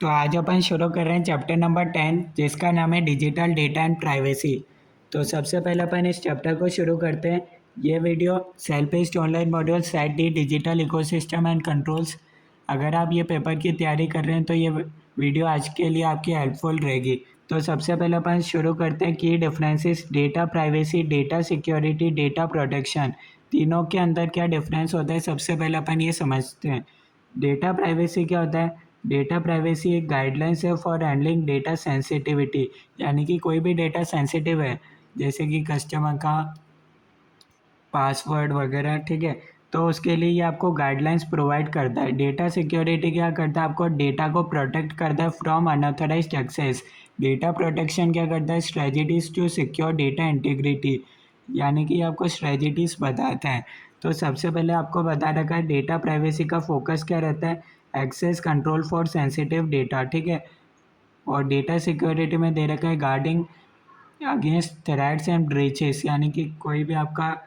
तो आज अपन शुरू कर रहे हैं चैप्टर नंबर 10 जिसका नाम है डिजिटल डेटा एंड प्राइवेसी। तो सबसे पहले अपन इस चैप्टर को शुरू करते हैं। ये video self based online module set D digital ecosystem and controls. अगर आप ये पेपर की तैयारी कर रहे हैं तो ये वीडियो आज के लिए आपकी हेल्पफुल रहेगी। तो सबसे पहले अपन शुरू करते हैं की differences data privacy, data security, data protection. तीनों के अंदर क्या डिफरेंस होता है, सबसे पहले अपन ये समझते हैं। डेटा प्राइवेसी क्या होता है? डेटा प्राइवेसी एक गाइडलाइंस है फॉर हैंडलिंग डेटा सेंसिटिविटी, यानी कि कोई भी डेटा सेंसिटिव है जैसे कि कस्टमर का पासवर्ड वगैरह, ठीक है, तो उसके लिए ये आपको गाइडलाइंस प्रोवाइड करता है। डेटा सिक्योरिटी क्या करता है? आपको डेटा को प्रोटेक्ट करता है from unauthorised access. Data protection क्या करता है? Strategies to secure data integrity, यानी कि आपको स्ट्रेटजीज बताता है। तो सबसे पहले आपको बता रखा है डेटा प्राइवेसी का फोकस क्या रहता है? Access control for sensitive data, ठीक है। और डेटा सिक्योरिटी में दे रखा है guarding against threats and breaches, यानी कि कोई भी आपका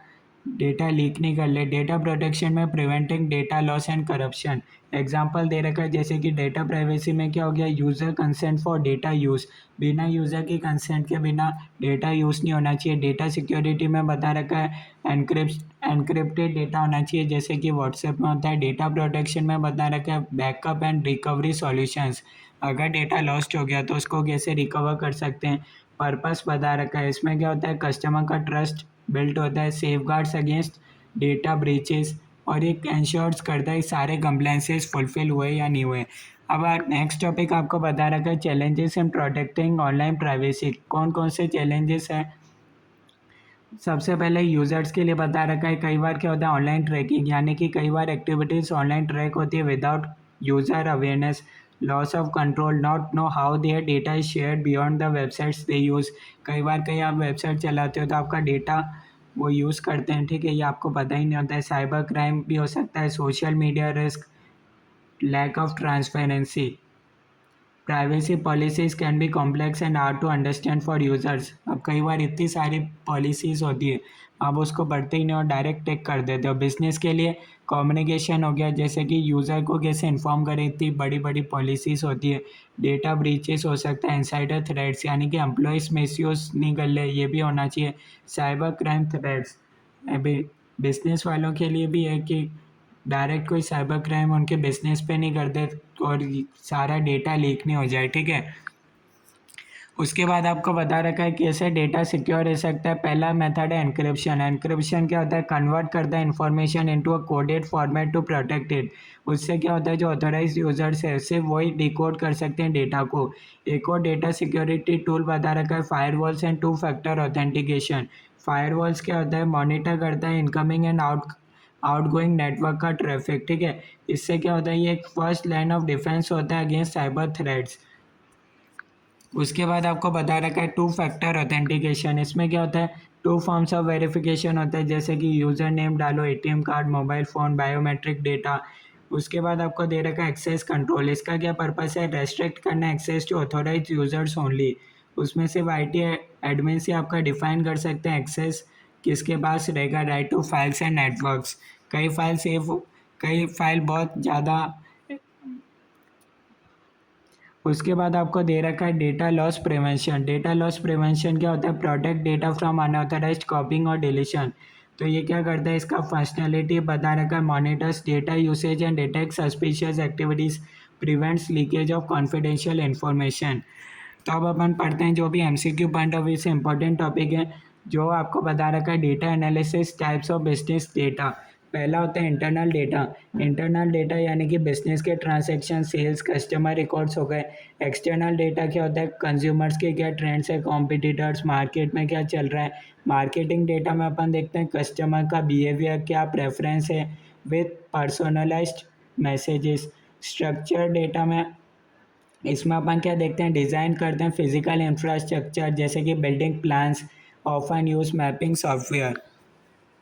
डेटा लीक नहीं कर ले। डेटा प्रोटेक्शन में preventing data loss and corruption. Example दे रखा है जैसे कि डेटा प्राइवेसी में क्या हो गया? User consent for data use, बिना यूज़र की कंसेंट के बिना डेटा यूज़ नहीं होना चाहिए। डेटा सिक्योरिटी में बता रखा है एनक्रिप्टेड डेटा होना चाहिए जैसे कि व्हाट्सएप में होता है। डेटा प्रोटेक्शन में बता रखा है बैकअप एंड रिकवरी सॉल्यूशंस, अगर डेटा लॉस्ट हो गया तो उसको कैसे रिकवर कर सकते हैं। पर्पस बता रखा है, इसमें क्या होता है? कस्टमर का ट्रस्ट बिल्ट होता है, safe guards against data breaches, और ये इंश्योर्स करता है सारे कंप्लाइंसेस फुलफिल हुए या नहीं हुए। अब नेक्स्ट टॉपिक आपको बता रखा है challenges in protecting online privacy. कौन कौन से चैलेंजेस हैं? सबसे पहले यूज़र्स के लिए बता रखा है कई बार क्या होता है? ऑनलाइन ट्रैकिंग, यानी कि कई बार एक्टिविटीज़ ऑनलाइन ट्रैक होती है without user awareness. Loss of control, not know how there data is shared beyond the websites they use. कई बार कहीं आप वेबसाइट चलाते हो तो आपका डेटा वो यूज़ करते हैं, ठीक है, ये आपको पता ही नहीं होता है। साइबर क्राइम भी हो सकता है, social media risk, lack of transparency. Privacy policies can be complex and hard to understand for users. अब कई बार इतनी सारी पॉलिसीज़ होती है, आप उसको पढ़ते ही नहीं और डायरेक्ट टिक कर देते हो। बिजनेस के लिए कम्युनिकेशन हो गया, जैसे कि यूज़र को कैसे इन्फॉर्म करें, इतनी बड़ी बड़ी पॉलिसीज़ होती है। डेटा ब्रीचेस हो सकता है, इनसाइडर थ्रेड्स, यानी कि एम्प्लॉयज़ मिसयूज़ नहीं कर ले, ये भी होना चाहिए। साइबर क्राइम थ्रेड्स, अभी बिजनेस वालों के लिए भी है कि डायरेक्ट कोई साइबर क्राइम उनके बिजनेस पे नहीं करते और सारा डेटा लीक नहीं हो जाए, ठीक है। उसके बाद आपको बता रखा है कैसे डेटा सिक्योर रह सकता है। पहला मेथड है एनक्रिप्शन। एनक्रिप्शन क्या होता है? कन्वर्ट करता है information into a coded format to protect it. उससे क्या होता है? जो ऑथोराइज यूजर्स है सिर्फ वही डिकोड कर सकते हैं डेटा को। एक और डेटा सिक्योरिटी टूल बता रखा है firewalls and two factor authentication. Firewalls क्या होता है? मॉनिटर करता है इनकमिंग एंड आउटगोइंग नेटवर्क का ट्रैफिक, ठीक है। इससे क्या होता है? ये एक फर्स्ट लाइन ऑफ डिफेंस होता है अगेंस्ट साइबर थ्रेट्स। उसके बाद आपको बता रखा है टू फैक्टर ऑथेंटिकेशन। इसमें क्या होता है? टू फॉर्म्स ऑफ वेरिफिकेशन होता है, जैसे कि यूज़र नेम डालो, ATM card, mobile phone, biometric data. उसके बाद आपको दे रखा है एक्सेस कंट्रोल। इसका क्या पर्पस है? रेस्ट्रिक्ट करना access to authorise users only. उसमें सिर्फ आईटी एडमिन से आपका डिफाइन कर सकते हैं एक्सेस किसके पास रहेगा। Right to files and networks, कई फाइल बहुत ज़्यादा। उसके बाद आपको दे रखा है data loss prevention. Data loss prevention क्या होता है? Protect data from unauthorised copying और डिलीशन। तो ये क्या करता है? इसका फंक्शनैलिटी बता रखा है monitors data usage and detect suspicious activities, prevents leakage of confidential information. तो अब अपन पढ़ते हैं जो भी एमसीक्यू पॉइंट ऑफ व्यू से इंपॉर्टेंट टॉपिक है। जो आपको बता रखा है data analysis types of business data. पहला होता है इंटरनल डेटा। इंटरनल डेटा यानी कि बिजनेस के ट्रांजैक्शन, सेल्स, कस्टमर रिकॉर्ड्स हो गए। एक्सटर्नल डेटा क्या होता है? कंज्यूमर्स के क्या ट्रेंड्स है, कॉम्पिटिटर्स, मार्केट में क्या चल रहा है। मार्केटिंग डेटा में अपन देखते हैं कस्टमर का बिहेवियर, क्या प्रेफरेंस है, with personalised messages. Structure data में इसमें अपन क्या देखते हैं? डिज़ाइन करते हैं फिजिकल इंफ्रास्ट्रक्चर जैसे कि building plans, often use mapping software.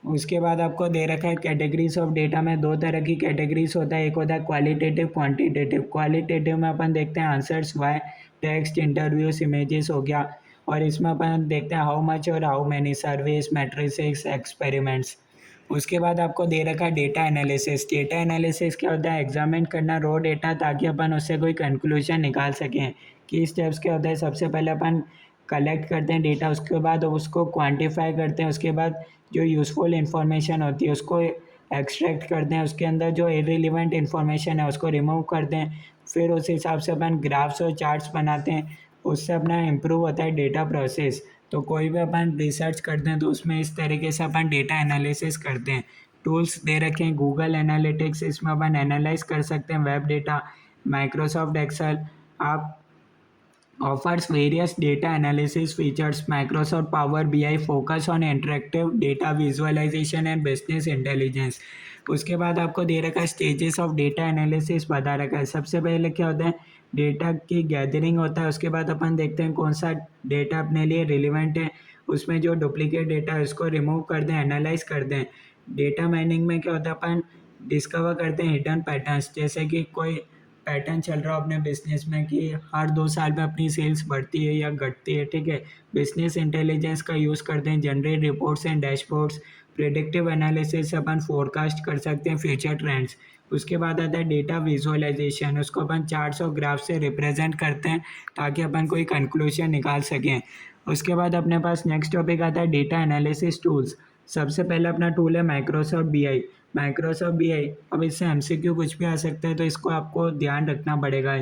उसके बाद आपको दे रखा है कैटेगरीज ऑफ डेटा में दो तरह की कैटेगरीज होता है, एक होता है क्वालिटेटिव, क्वांटिटेटिव। क्वालिटेटिव में अपन देखते हैं answers why, text, interviews, images हो गया। और इसमें अपन देखते हैं हाउ मच और how many, surveys, matrices, experiments. उसके बाद आपको दे रखा है डेटा एनालिसिस। डेटा एनालिसिस क्या होता है? एग्जामिन करना रॉ डेटा ताकि अपन उससे कोई कंक्लूजन निकाल सकें। की स्टेप्स क्या होता है? सबसे पहले अपन कलेक्ट करते हैं डेटा, उसके बाद उसको क्वांटिफाई करते हैं, उसके बाद जो यूज़फुल इंफॉर्मेशन होती है उसको एक्सट्रैक्ट करते हैं, उसके अंदर जो इररिलेवेंट इंफॉर्मेशन है उसको रिमूव करते हैं। फिर उस हिसाब से अपन ग्राफ्स और चार्ट्स बनाते हैं, उससे अपना इम्प्रूव होता है डेटा प्रोसेस। तो कोई भी अपन रिसर्च करते हैं तो उसमें इस तरीके से अपन डेटा एनालिसिस करते हैं। टूल्स दे रखे हैं गूगल एनालिटिक्स, इसमें अपन एनालाइज कर सकते हैं वेब डेटा। माइक्रोसॉफ्ट एक्सेल आप offers various data analysis features. Microsoft Power BI focus on interactive data visualization and business intelligence. उसके बाद आपको दे रखा है स्टेजेस ऑफ डेटा एनालिसिस बता रखा है। सबसे पहले क्या होता है? डेटा की गैदरिंग होता है, उसके बाद अपन देखते हैं कौन सा डेटा अपने लिए रिलेवेंट है, उसमें जो डुप्लीकेट डेटा है उसको रिमूव कर दें, एनालाइज कर दें। डेटा माइनिंग में क्या होता है? अपन डिस्कवर करते हैं हिडन पैटर्न्स, जैसे कि कोई पैटर्न चल रहा हो अपने बिजनेस में कि हर 2 साल में अपनी सेल्स बढ़ती है या घटती है, ठीक है। बिजनेस इंटेलिजेंस का यूज़ करते हैं, generate reports and dashboards. Predictive analysis से अपन फोरकास्ट कर सकते हैं फ्यूचर ट्रेंड्स। उसके बाद आता है डेटा विजुअलाइजेशन, उसको अपन चार्ट्स और ग्राफ से रिप्रेजेंट करते हैं ताकि अपन कोई कंक्लूजन निकाल सकें। उसके बाद अपने पास नेक्स्ट टॉपिक आता है डेटा एनालिसिस टूल्स। सबसे पहला अपना टूल है माइक्रोसॉफ्ट बीआई। माइक्रोसॉफ्ट बीआई, अब इससे एमसीक्यू कुछ भी आ सकता है तो इसको आपको ध्यान रखना पड़ेगा।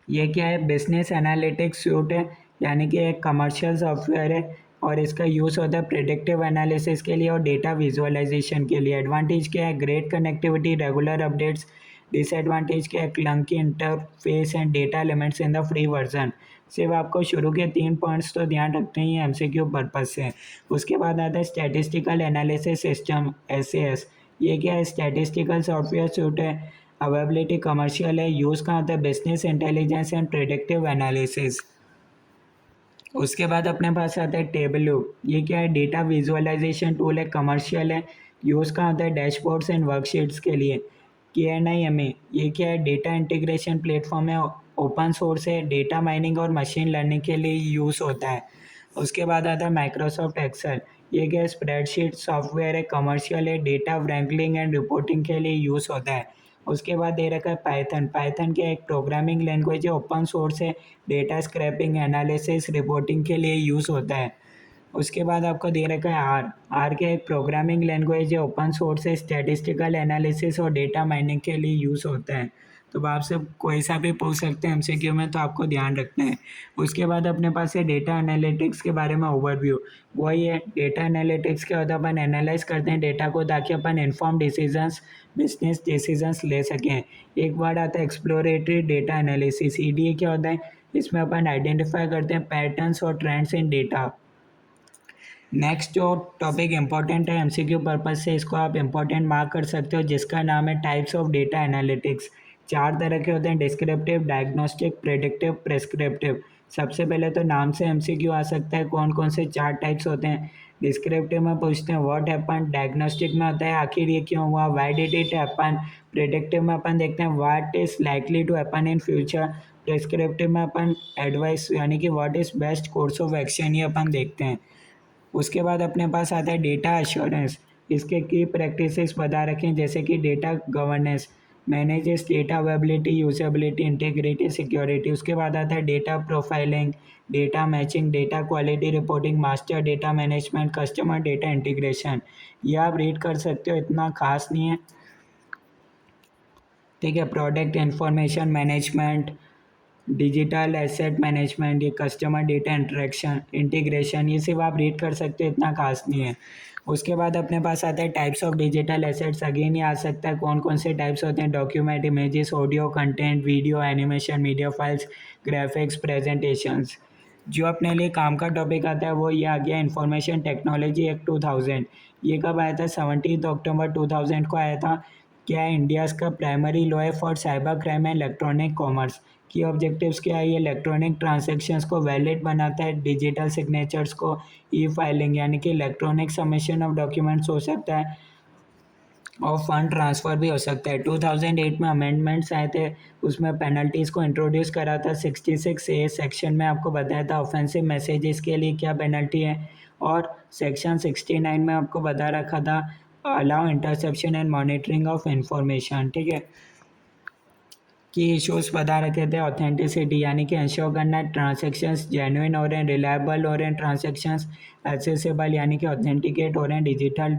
ये क्या है? बिजनेस एनालिटिक्स सूट है, यानी कि एक कमर्शियल सॉफ्टवेयर है और इसका यूज़ होता है प्रेडिक्टिव एनालिसिस के लिए और डेटा विजुअलाइजेशन के लिए। एडवांटेज क्या है? Great connectivity, regular updates. Disadvantage क्या है? Clunky interface and data limits in the free version. सिर्फ आपको शुरू के 3 पॉइंट्स तो ध्यान रखने ही एमसीक्यू पर्पज से। उसके बाद आता है स्टैटिस्टिकल एनालिसिस सिस्टम, एसएएस। ये क्या है? स्टैटिस्टिकल सॉफ्टवेयर सूट है, अवेलेबिलिटी कमर्शियल है, यूज़ कहाँ होता है? Business intelligence and predictive analysis. उसके बाद अपने पास आता है टेबलो। ये क्या है? डेटा विजुअलाइजेशन टूल है, कमर्शियल है, यूज़ कहाँ होता है? डैशबोर्ड्स एंड वर्कशीट्स के लिए। KNIMA, ये क्या है? डेटा इंटीग्रेशन प्लेटफॉर्म है, ओपन सोर्स है, डेटा माइनिंग और मशीन लर्निंग के लिए यूज़ होता है। उसके बाद आता है माइक्रोसॉफ्ट एक्सेल। ये क्या है? स्प्रेडशीट सॉफ्टवेयर है, कमर्शियल है, डेटा व्रैंकलिंग एंड रिपोर्टिंग के लिए यूज़ होता है। उसके बाद दे रखा है पाइथन। पाइथन क्या है? एक प्रोग्रामिंग लैंग्वेज है, ओपन सोर्स है, डेटा स्क्रैपिंग, एनालिसिस, रिपोर्टिंग के लिए यूज़ होता है। उसके बाद आपको दे रखा है आर। आर के एक प्रोग्रामिंग लैंग्वेज है, ओपन सोर्स है, स्टैटिस्टिकल एनालिसिस और डेटा माइनिंग के लिए यूज़ होता है। तो आपसे कोई सा भी पूछ सकते हैं एमसीक्यू में, तो आपको ध्यान रखना है। उसके बाद अपने पास है डेटा एनालिटिक्स के बारे में ओवरव्यू। वही है, डेटा एनालिटिक्स क्या होता है? अपन एनालाइज करते हैं डेटा को ताकि अपन इन्फॉर्म डिसीजंस, बिजनेस डिसीजंस ले सकें। एक वर्ड आता है एक्सप्लोरेटरी डेटा एनालिसिस, ईडीए। क्या होता है? इसमें अपन आइडेंटिफाई करते हैं पैटर्न्स और ट्रेंड्स इन डेटा। नेक्स्ट जो टॉपिक इम्पॉर्टेंट है एमसीक्यू पर्पज से, इसको आप इम्पॉर्टेंट मार्क कर सकते हो, जिसका नाम है टाइप्स ऑफ डेटा एनालिटिक्स। 4 तरह के होते हैं, डिस्क्रिप्टिव, डायग्नोस्टिक, प्रेडिक्टिव, प्रेस्क्रिप्टिव। सबसे पहले तो नाम से एमसीक्यू आ सकता है कौन कौन से 4 टाइप्स होते हैं। डिस्क्रिप्टिव में पूछते हैं व्हाट हैपन। डायग्नोस्टिक में होता है आखिर ये क्यों हुआ, why did it happen. Predictive में अपन देखते हैं what is likely to happen in future. Prescriptive में अपन एडवाइस यानी कि what is best course of action, ये अपन देखते हैं। उसके बाद अपने पास आता है डेटा एश्योरेंस। इसके की प्रैक्टिसेस बता रखें, जैसे कि data governance, manages data availability, usability, integrity, security. उसके बाद आता है data profiling, data matching, data quality reporting, master data management, customer data integration. ये आप रीड कर सकते हो, इतना खास नहीं है, ठीक है। Product information management, digital asset management, ये कस्टमर डेटा इंटरेक्शन इंटीग्रेशन, ये सिर्फ आप रीड कर सकते हो, इतना खास नहीं है। उसके बाद अपने पास आता है types of digital assets. Again ये आ सकता है कौन कौन से टाइप्स होते हैं, document, images, audio content, video, animation, media files, graphics, presentations. जो अपने लिए काम का टॉपिक आता है वो ये आ गया, इंफॉर्मेशन टेक्नोलॉजी एक्ट 2000। ये कब आया था? 17 अक्टूबर 2000 को आया था। क्या है? इंडियाज़ का प्राइमरी लॉ है for cyber crime and electronic commerce. की ऑब्जेक्टिव्स क्या है? ये इलेक्ट्रॉनिक ट्रांजैक्शंस को वैलिड बनाता है, डिजिटल सिग्नेचर्स को, ई फाइलिंग यानी कि इलेक्ट्रॉनिक सबमिशन ऑफ डॉक्यूमेंट्स हो सकता है और फंड ट्रांसफ़र भी हो सकता है। 2008 में अमेंडमेंट्स आए थे, उसमें पेनल्टीज़ को इंट्रोड्यूस करा था। 66A सेक्शन में आपको बताया था ऑफेंसिव मैसेजेस के लिए क्या पेनल्टी है, और सेक्शन 69 में आपको बता रखा था allow interception and monitoring of information, ठीक है। की इश्यूज बता रखे थे ऑथेंटिसिटी, यानी कि इंश्योर करना ट्रांजेक्शन्स जेन्युइन हो रहे हैं, रिलायबल हो रहे हैं, ट्रांजेक्शन्स एक्सेसिबल यानी कि ऑथेंटिकेट हो रहे हैं, डिजिटल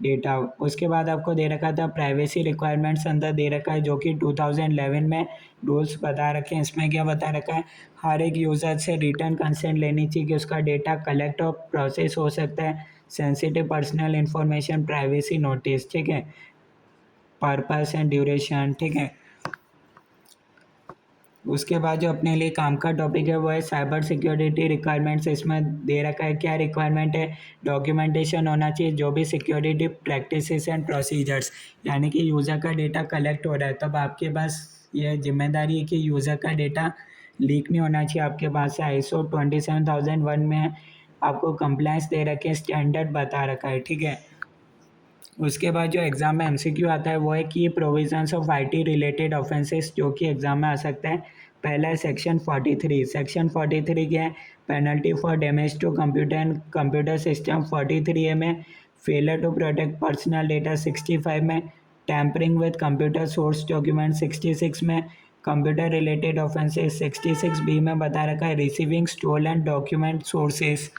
डेटा। उसके बाद आपको दे रखा था प्राइवेसी रिक्वायरमेंट्स अंदर दे रखा है, जो कि 2011 में रूल्स बता रखे हैं। इसमें क्या बता रखा है, हर एक यूज़र से रिटर्न कंसेंट लेनी चाहिए कि उसका डेटा कलेक्ट और प्रोसेस हो सकता है, sensitive personal information privacy notice, ठीक है, पर्पस एंड ड्यूरेशन, ठीक है। उसके बाद जो अपने लिए काम का टॉपिक है वो है साइबर सिक्योरिटी रिक्वायरमेंट्स। इसमें दे रखा है क्या रिक्वायरमेंट है, डॉक्यूमेंटेशन होना चाहिए जो भी सिक्योरिटी प्रैक्टिसेस एंड प्रोसीजर्स, यानी कि यूज़र का डेटा कलेक्ट हो रहा है तब आपके पास ये जिम्मेदारी है कि यूज़र का डेटा लीक नहीं होना चाहिए आपके पास से। ISO 27001 में आपको कंप्लायंस दे रखे हैं, स्टैंडर्ड बता रखा है, ठीक है। उसके बाद जो एग्ज़ाम में एमसीक्यू आता है वो है कि provisions of IT related offences जो कि एग्ज़ाम में आ सकता है। पहला है सेक्शन 43। सेक्शन 43 क्या है, penalty for damage to computer and computer system. 43A में failure to protect personal data. 65 में tampering with computer source document. 66 में कंप्यूटर रिलेटेड ऑफेंसेस। 66B में बता रखा है रिसीविंग स्टोलन डॉक्यूमेंट सोर्सेस।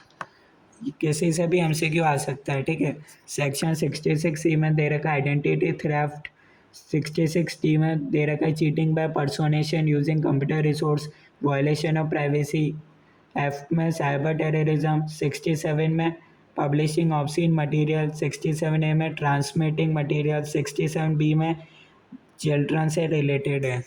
किसी से भी एमसीक्यू आ सकता है, ठीक है। सेक्शन 66C में दे रखा है आइडेंटिटी थ्रेफ्ट। 66D में दे रखा है cheating by personation using computer resource, violation of privacy. F में साइबर टेररिज्म। 67 में पब्लिशिंग ऑब्ससीन मटेरियल। 67A में ट्रांसमिटिंग मटेरियल। 67B में चिल्ड्रन से रिलेटेड है।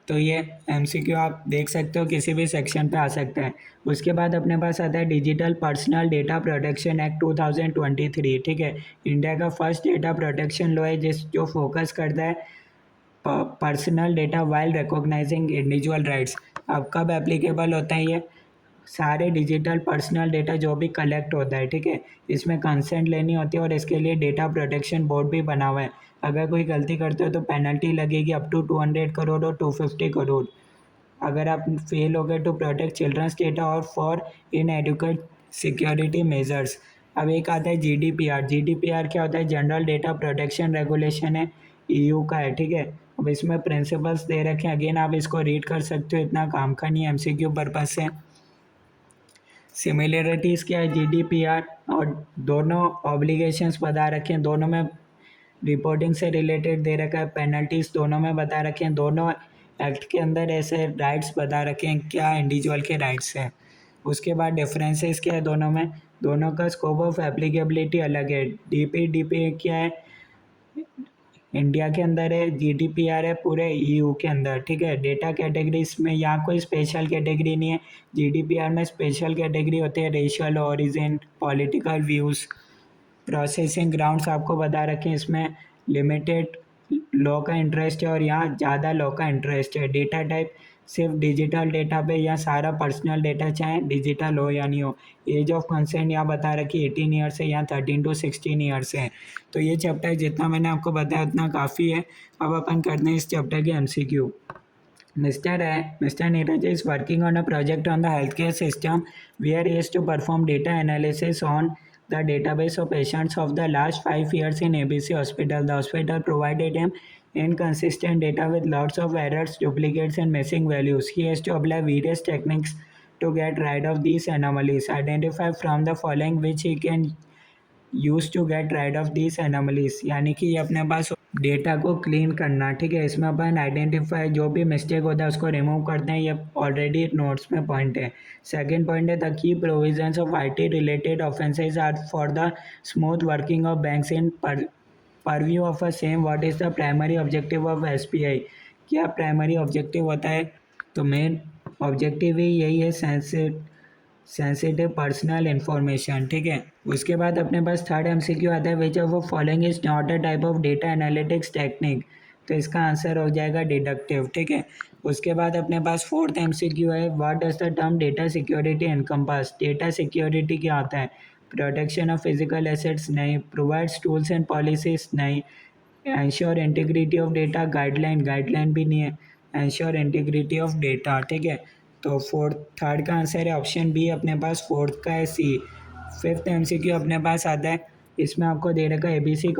तो ये एमसीक्यू आप देख सकते हो किसी भी सेक्शन पे आ सकता है। उसके बाद अपने पास आता है digital personal data protection act 2023, ठीक है। इंडिया का फर्स्ट डेटा प्रोटेक्शन लॉ है जो फोकस करता है personal data while recognising individual rights. अब कब एप्लीकेबल होता है ये, सारे डिजिटल पर्सनल डेटा जो भी कलेक्ट होता है, ठीक है, इसमें कंसेंट लेनी होती है और इसके लिए डेटा प्रोटेक्शन बोर्ड भी बना हुआ है। अगर कोई गलती करते हो तो पेनल्टी लगेगी अप टू 200 करोड़ और 250 करोड़। अगर आप फेल हो गए टू प्रोटेक्ट चिल्ड्रंस डेटा और for inadequate security measures. अब एक आता है जीडीपीआर। जीडीपीआर क्या होता है, जनरल डेटा प्रोटेक्शन रेगुलेशन है, ईयू का है, ठीक है। अब इसमें प्रिंसिपल्स दे रखे हैं, अगेन आप इसको रीड कर सकते हो, इतना काम का नहीं है, एमसीक्यू पर्पज से। सिमिलरिटीज़ क्या है जीडीपीआर और दोनों ऑब्लिगेशंस बता रखे हैं, दोनों में रिपोर्टिंग से रिलेटेड दे रखा है, पेनल्टीज दोनों में बता रखे हैं, दोनों एक्ट के अंदर ऐसे राइट्स बता रखे हैं क्या इंडिविजुअल के राइट्स हैं। उसके बाद डिफरेंसेस क्या है दोनों में, दोनों का स्कोप ऑफ एप्लीकेबिलिटी अलग है। डीपी क्या है, इंडिया के अंदर है, जीडीपीआर है पूरे ईयू के अंदर, ठीक है। डेटा कैटेगरीज में यहाँ कोई स्पेशल कैटेगरी नहीं है, जीडीपीआर में स्पेशल कैटेगरी होते हैं, racial origin, political views, processing grounds आपको बता रखे हैं। इसमें लिमिटेड लॉ का इंटरेस्ट है और यहाँ ज़्यादा लॉ का इंटरेस्ट है। डेटा टाइप सिर्फ डिजिटल डेटा पे या सारा पर्सनल डेटा चाहे डिजिटल हो या नहीं हो। एज ऑफ कंसेंट यहाँ बता रखी 18 ईयर्स है, यहाँ 13 to 16 ईयर्स है। तो ये चैप्टर जितना मैंने आपको बताया उतना काफ़ी है। अब अपन करते हैं इस चैप्टर के MCQ. Mr. Neeraj is working on a project on the healthcare system where he is to perform data analysis on the database of patients of the last 5 years in ABC Hospital. The hospital provided him inconsistent data with lots of errors, duplicates, and missing values. He has to apply various techniques to get rid of these anomalies. Identify from the following which he can use to get rid of this anomalies, यानी कि ये अपने पास data को clean करना, ठीक है। इसमें अपन identify जो भी मिस्टेक होता है उसको रिमूव करते हैं, ये ऑलरेडी नोट्स में पॉइंट है। सेकंड पॉइंट है the key provisions of IT related offences are for the smooth working of banks in purview of a same what is the primary objective of SBI. क्या primary objective होता है, तो main objective ही यही है, sensitive personal information, ठीक है। उसके बाद अपने पास थर्ड एमसीक्यू आता है which of following is not a type of data analytics technique. तो इसका आंसर हो जाएगा डिडक्टिव, ठीक है। उसके बाद अपने पास फोर्थ एमसीक्यू है what does the term data security encompass. Data security क्या होता है, प्रोटेक्शन ऑफ फिजिकल एसेट्स नहीं, प्रोवाइड्स टूल्स एंड पॉलिसीज नहीं, ensure integrity of data guideline भी नहीं है, एंश्योर इंटीग्रिटी ऑफ डेटा, ठीक है। तो फोर्थ थर्ड का आंसर है ऑप्शन बी, अपने पास फोर्थ का है सी। फिफ्थ एमसीक्यू अपने पास आता है इसमें आपको दे रखा है ABC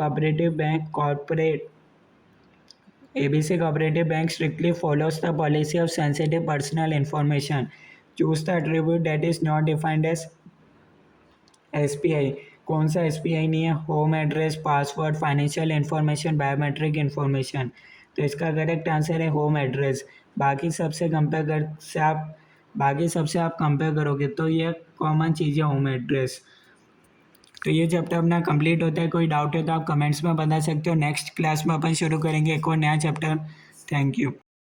Cooperative Bank strictly follows the policy of sensitive personal information. Choose the attribute that is not defined as SPI. कौन सा SPI नहीं है? Home address, password, financial information, biometric information. तो इसका करेक्ट आंसर है होम एड्रेस। बाकी सबसे compare कर से आप बाकी सबसे आप कंपेयर करोगे तो ये कॉमन चीज़ है होम एड्रेस। तो ये चैप्टर अपना कंप्लीट होता है। कोई डाउट है तो आप कमेंट्स में बता सकते हो। नेक्स्ट क्लास में अपन शुरू करेंगे एक और नया चैप्टर। Thank you.